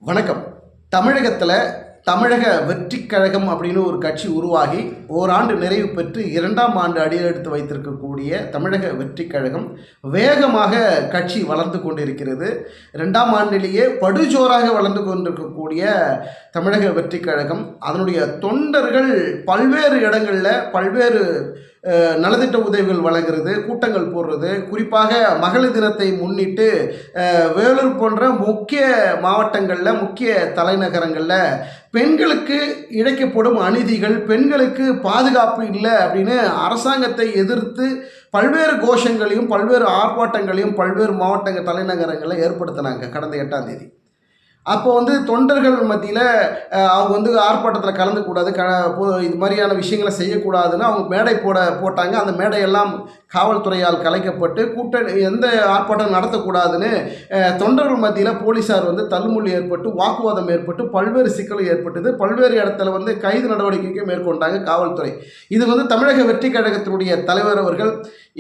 வணக்கம். தமிழகத்தில் தமிழக வெற்றிக் கழகம் அப்படின்னு ஒரு கட்சி உருவாகி ஓராண்டு நிறைவு பெற்று 2ஆம் ஆண்டு அடியெடுத்து வைத்திருக்கக்கூடிய தமிழக வெற்றிக் கழகம் வேகமாக கட்சி வளர்ந்து கொண்டிருக்கிறது. 2ஆம் ஆண்டிலேயே படுஜோராக வளர்ந்து கொண்டிருக்கக்கூடிய தமிழக வெற்றிக் கழகம் அதனுடைய தொண்டர்கள் பல்வேறு இடங்களில் பல்வேறு நலத்திட்ட உதவிகள் வழங்குறது, கூட்டங்கள் போடுறது, குறிப்பாக மகளிர் தினத்தை முன்னிட்டு வேலூர் போன்ற முக்கிய மாவட்டங்களில் முக்கிய தலைநகரங்களில் பெண்களுக்கு இழைக்கப்படும் அநீதிகள், பெண்களுக்கு பாதுகாப்பு இல்லை அப்படின்னு அரசாங்கத்தை எதிர்த்து பல்வேறு கோஷங்களையும் பல்வேறு ஆர்ப்பாட்டங்களையும் பல்வேறு மாவட்ட தலைநகரங்களில் ஏற்படுத்தினாங்க கடந்த 8ஆம் தேதி. அப்போ தொண்டர்கள் மத்தியில் அவங்க ஆர்ப்பாட்டத்தில் கலந்துக்கூடாது, இது மாதிரியான விஷயங்களை செய்யக்கூடாதுன்னு அவங்க மேடை போட்டாங்க. அந்த மேடையெல்லாம் காவல்துறையால் கலைக்கப்பட்டு எந்த ஆர்ப்பாட்டம் நடத்தக்கூடாதுன்னு தொண்டர்கள் மத்தியில் போலீஸார் தள்ளுமுள்ளி ஏற்பட்டு வாக்குவாதம் ஏற்பட்டு பல்வேறு சிக்கல் ஏற்பட்டது. பல்வேறு இடத்துல கைது நடவடிக்கைக்கு மேற்கொண்டாங்க காவல்துறை. இது தமிழக வெற்றி கழகத்தினுடைய தலைவர் அவர்கள்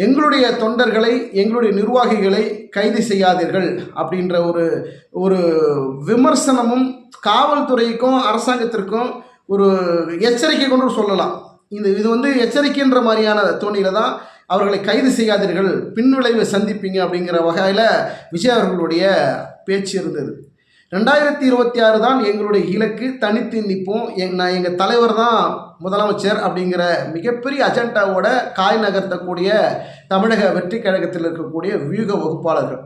எங்களுடைய தொண்டர்களை எங்களுடைய நிர்வாகிகளை கைது செய்யாதீர்கள் அப்படின்ற ஒரு விமர்சனமும் காவல்துறைக்கும் அரசாங்கத்திற்கும் ஒரு எச்சரிக்கை கொண்டு சொல்லலாம். இது எச்சரிக்கைன்ற மாதிரியான தோணியில் தான் அவர்களை கைது செய்யாதீர்கள், பின்விளைவை சந்திப்பீங்க அப்படிங்கிற வகையில் விஜய் அவர்களுடைய பேச்சு இருந்தது. 2026 தான் எங்களுடைய இலக்கு, தனித்து நிற்போம், எங்கள் தலைவர் தான் முதலமைச்சர் அப்படிங்கிற மிகப்பெரிய அஜெண்டாவோட காய் நகர்த்தக்கூடிய தமிழக வெற்றி கழகத்தில் இருக்கக்கூடிய வியூக வகுப்பாளர்கள்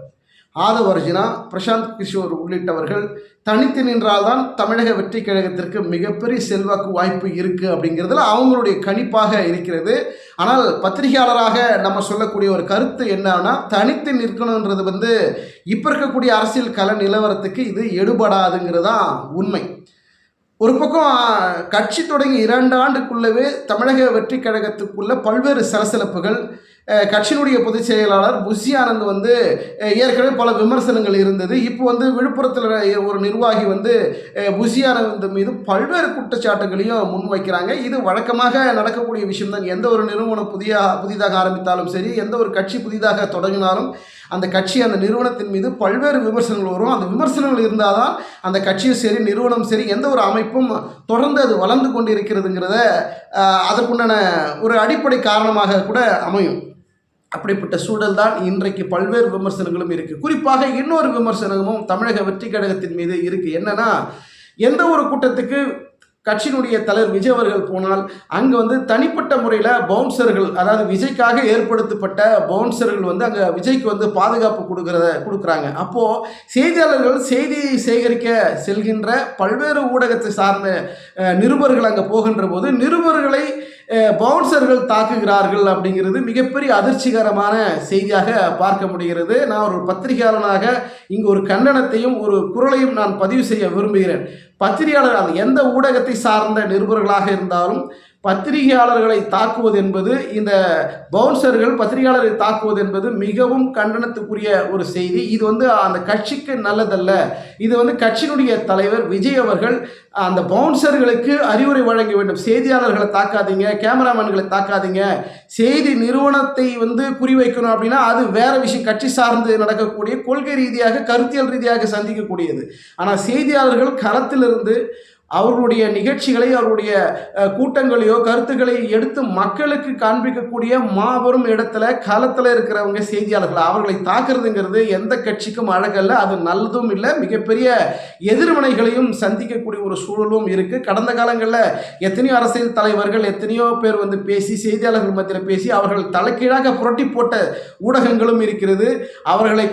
ஆதவ் அர்ஜுனா, பிரசாந்த் கிஷோர் உள்ளிட்டவர்கள் தனித்து நின்றால்தான் தமிழக வெற்றி கழகத்திற்கு மிகப்பெரிய செல்வாக்கு வாய்ப்பு இருக்குது அப்படிங்கிறதுல அவங்களுடைய கணிப்பாக இருக்கிறது. ஆனால் பத்திரிகையாளராக நம்ம சொல்லக்கூடிய ஒரு கருத்து என்னன்னா, தனித்து நிற்கணுன்றது இப்போ இருக்கக்கூடிய அரசியல் கள நிலவரத்துக்கு இது எடுபடாதுங்கிறது தான் உண்மை. ஒரு பக்கம் கட்சி தொடங்கி 2 ஆண்டுக்குள்ளவே தமிழக வெற்றி கழகத்துக்குள்ள பல்வேறு சலசலப்புகள், கட்சியினுடைய பொதுச் செயலாளர் புஷி ஆனந்த் ஏற்கனவே பல விமர்சனங்கள் இருந்தது. இப்போ விழுப்புரத்தில் ஒரு நிர்வாகி புஷி ஆனந்த் மீது பல்வேறு குற்றச்சாட்டுகளையும் முன்வைக்கிறாங்க. இது வழக்கமாக நடக்கக்கூடிய விஷயம் தான். எந்த ஒரு நிறுவனம் புதிதாக ஆரம்பித்தாலும் சரி, எந்த ஒரு கட்சி புதிதாக தொடங்கினாலும் அந்த கட்சி அந்த நிறுவனத்தின் மீது பல்வேறு விமர்சனங்கள் வரும். அந்த விமர்சனங்கள் இருந்தால் தான் அந்த கட்சியும் சரி நிறுவனம் சரி எந்த ஒரு அமைப்பும் தொடர்ந்து அது வளர்ந்து கொண்டு இருக்கிறதுங்கிறத அதற்குண்டான ஒரு அடிப்படை காரணமாக கூட அமையும். அப்படிப்பட்ட சூழல் தான் இன்றைக்கு பல்வேறு விமர்சனங்களும் இருக்குது. குறிப்பாக இன்னொரு விமர்சனமும் தமிழக வெற்றி கழகத்தின் மீது இருக்குது. என்னன்னா, எந்த ஒரு கூட்டத்துக்கு கட்சியினுடைய தலைவர் விஜய் அவர்கள் போனால் அங்கே தனிப்பட்ட முறையில் பவுன்சர்கள், அதாவது விஜய்க்காக ஏற்படுத்தப்பட்ட பவுன்சர்கள் அங்கே விஜய்க்கு பாதுகாப்பு கொடுக்குறாங்க. அப்போது செய்தியாளர்கள் செய்தி சேகரிக்க செல்கின்ற பல்வேறு ஊடகத்தை சார்ந்த நிருபர்கள் அங்கே போகின்ற போது நிருபர்களை பவுன்சர்கள் தாக்குகிறார்கள் அப்படிங்கிறது மிகப்பெரிய அதிர்ச்சிகரமான செய்தியாக பார்க்க முடிகிறது. நான் ஒரு பத்திரிகையாளனாக இங்கு ஒரு கண்டனத்தையும் ஒரு குரலையும் நான் பதிவு செய்ய விரும்புகிறேன். பத்திரிகையாளர்கள் எந்த ஊடகத்தை சார்ந்த நிருபர்களாக இருந்தாலும் பத்திரிகையாளர்களை தாக்குவது என்பது, இந்த பவுன்சர்கள் பத்திரிகையாளரை தாக்குவது என்பது மிகவும் கண்டனத்துக்குரிய ஒரு செய்தி. இது அந்த கட்சிக்கு நல்லதல்ல. இது கட்சியினுடைய தலைவர் விஜய் அவர்கள் அந்த பவுன்சர்களுக்கு அறிவுரை வழங்க வேண்டும். செய்தியாளர்களை தாக்காதீங்க, கேமராமேன்களை தாக்காதீங்க, செய்தி நிறுவனத்தை குறிவைக்கணும் அப்படின்னா அது வேற விஷயம். கட்சி சார்ந்து நடக்கக்கூடிய கொள்கை ரீதியாக கருத்தியல் ரீதியாக சந்திக்கக்கூடியது. ஆனால் செய்தியாளர்கள் களத்திலிருந்து அவர்களுடைய நிகழ்ச்சிகளை அவருடைய கூட்டங்களையோ கருத்துக்களை எடுத்து மக்களுக்கு காண்பிக்கக்கூடிய மாபெரும் இடத்துல களத்தில் இருக்கிறவங்க செய்தியாளர்கள், அவர்களை தாக்குறதுங்கிறது எந்த கட்சிக்கும் அழகல்ல. அது நல்லதும் இல்லை, மிகப்பெரிய எதிர்வினைகளையும் சந்திக்கக்கூடிய ஒரு சூழலும் இருக்குது. கடந்த காலங்களில் எத்தனையோ அரசியல் தலைவர்கள் எத்தனையோ பேர் பேசி செய்தியாளர்கள் மத்தியில் பேசி அவர்கள் தலைக்கீழாக புரட்டி போட்ட ஊடகங்களும் இருக்கிறது. அவர்களை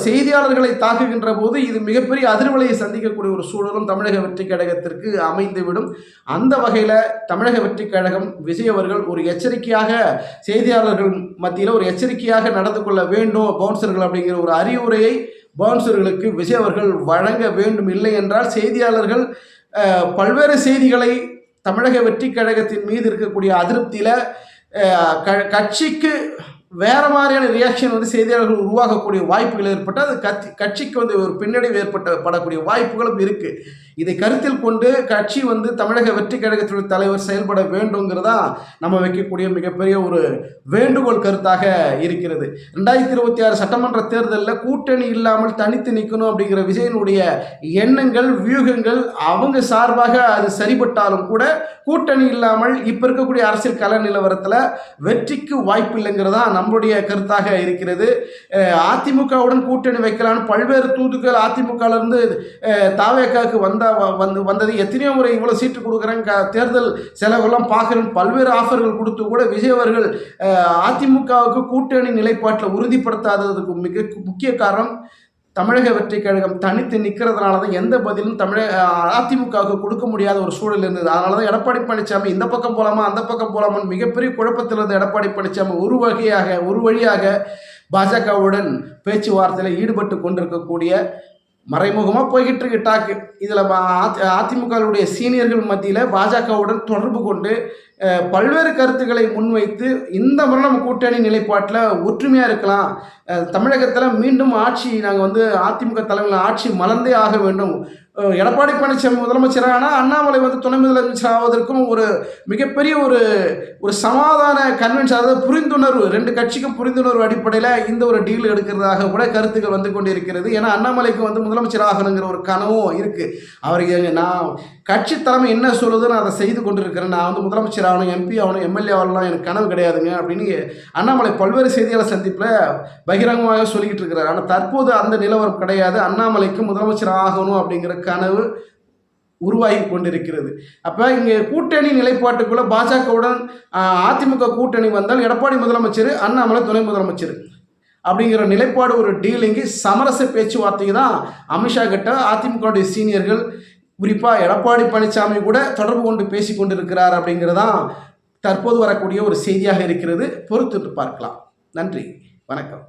செய்தியாளர்களை தாக்குகின்ற போது இது மிகப்பெரிய அதிர்வலையை சந்திக்கக்கூடிய ஒரு சூழலும் தமிழக வெற்றி கழகத்திற்கு அமைந்துவிடும். அந்த வகையில் தமிழக வெற்றி கழகம் விஜய் அவர்கள் ஒரு எச்சரிக்கையாக செய்தியாளர்கள் மத்தியில் ஒரு எச்சரிக்கையாக நடந்து கொள்ள வேண்டும் பவுன்சர்கள் அப்படிங்கிற ஒரு அறிவுரையை பவுன்சர்களுக்கு விஜய் அவர்கள் வழங்க வேண்டும். இல்லை என்றால் செய்தியாளர்கள் பல்வேறு செய்திகளை தமிழக வெற்றி கழகத்தின் மீது இருக்கக்கூடிய அதிருப்தியில் கட்சிக்கு வேறு மாதிரியான ரியாக்ஷன் செய்தியாளர்கள் உருவாகக்கூடிய வாய்ப்புகள் ஏற்பட்டால் அது கட்சிக்கு ஒரு பின்னடைவு படக்கூடிய வாய்ப்புகளும் இருக்குது. இதை கருத்தில் கொண்டு கட்சி தமிழக வெற்றி கழகத்தினுடைய தலைவர் செயல்பட வேண்டுங்கிறதா நம்ம வைக்கக்கூடிய மிகப்பெரிய ஒரு வேண்டுகோள் கருத்தாக இருக்கிறது. 2026 சட்டமன்ற தேர்தலில் கூட்டணி இல்லாமல் தனித்து நிற்கணும் அப்படிங்கிற விஜயனுடைய எண்ணங்கள் வியூகங்கள் அவங்க சார்பாக அது சரிபட்டாலும் கூட கூட்டணி இல்லாமல் இப்போ இருக்கக்கூடிய அரசியல் கள நிலவரத்தில் வெற்றிக்கு வாய்ப்பு இல்லைங்கிறதா நம்மளுடைய கருத்தாக இருக்கிறது. அதிமுகவுடன் கூட்டணி வைக்கலான்னு பல்வேறு தூதுகள் அதிமுகவிலிருந்து தாவேக்காவுக்கு வந்தது. எத்தனையோ முறை இவ்வளோ சீட்டு கொடுக்குறேன், தேர்தல் செலவெல்லாம் பார்க்குறேன், பல்வேறு ஆஃபர்கள் கொடுத்து கூட விஜய் அவர்கள் அதிமுகவுக்கு கூட்டணி நிலைப்பாட்டில் உறுதிப்படுத்தாததுக்கு மிக முக்கிய காரணம் தமிழக வெற்றி கழகம் தனித்து நிற்கிறதுனால தான் எந்த பதிலும் அதிமுகவுக்கு கொடுக்க முடியாத ஒரு சூழல் இருந்தது. அதனால தான் எடப்பாடி பழனிசாமி இந்த பக்கம் போகலாமா அந்த பக்கம் போகலாமான்னு மிகப்பெரிய குழப்பத்தில் இருந்த எடப்பாடி பழனிசாமி ஒரு வழியாக பாஜகவுடன் பேச்சுவார்த்தையில் ஈடுபட்டு கொண்டிருக்கக்கூடிய மறைமுகமாக போய்கிட்டு இருக்கு டாக்கு. இதில் அதிமுகவுடைய சீனியர்கள் மத்தியில் பாஜகவுடன் தொடர்பு கொண்டு பல்வேறு கருத்துக்களை முன்வைத்து இந்த முறை நம்ம கூட்டணி நிலைப்பாட்டில் ஒற்றுமையாக இருக்கலாம், தமிழகத்தில் மீண்டும் ஆட்சி நாங்கள் அதிமுக தலைமையில் ஆட்சி மலர்ந்தே ஆக வேண்டும், எடப்பாடி பழனிசாமி முதலமைச்சராக ஆனால் அண்ணாமலை துணை முதலமைச்சர் ஆவதற்கும் ஒரு மிகப்பெரிய ஒரு சமாதான கன்வென்ஷன், அதாவது புரிந்துணர்வு, ரெண்டு கட்சிக்கும் புரிந்துணர்வு அடிப்படையில் இந்த ஒரு டீல் எடுக்கிறதாக கூட கருத்துக்கள் வந்து கொண்டிருக்கிறது. ஏன்னா அண்ணாமலைக்கு முதலமைச்சர் ஆகணுங்கிற ஒரு கனவும் இருக்குது. அவருக்கு நான் கட்சி தலைமை என்ன சொல்லுது நான் அதை செய்து கொண்டிருக்கிறேன், நான் முதலமைச்சர் ஆகணும், எம்பி ஆகணும், எம்எல்ஏ ஆகலாம் எனக்கு கனவு கிடையாதுங்க அப்படின்னு அண்ணாமலை பல்வேறு செய்தியாளர் சந்திப்பில் பகிரங்கமாக சொல்லிக்கிட்டு இருக்கிறார். ஆனால் தற்போது அந்த நிலவரம் கிடையாது. அண்ணாமலைக்கு முதலமைச்சர் ஆகணும் அப்படிங்கிற கனவு உருவாகி கொண்டிருக்கிறது. அப்போ இங்கே கூட்டணி நிலைப்பாட்டுக்குள்ள பாஜகவுடன் அதிமுக கூட்டணி வந்தால் எடப்பாடி முதலமைச்சர், அண்ணாமலை துணை முதலமைச்சர் அப்படிங்கிற நிலைப்பாடு ஒரு டீலிங்கு சமரச பேச்சுவார்த்தைக்கு தான் அமித்ஷா கிட்ட அதிமுகவுடைய சீனியர்கள் குறிப்பாக எடப்பாடி பழனிசாமி கூட தொடர்பு கொண்டு பேசி கொண்டிருக்கிறார் அப்படிங்கிறதான் தற்போது வரக்கூடிய ஒரு செய்தியாக இருக்கிறது. பொறுத்துட்டு பார்க்கலாம். நன்றி, வணக்கம்.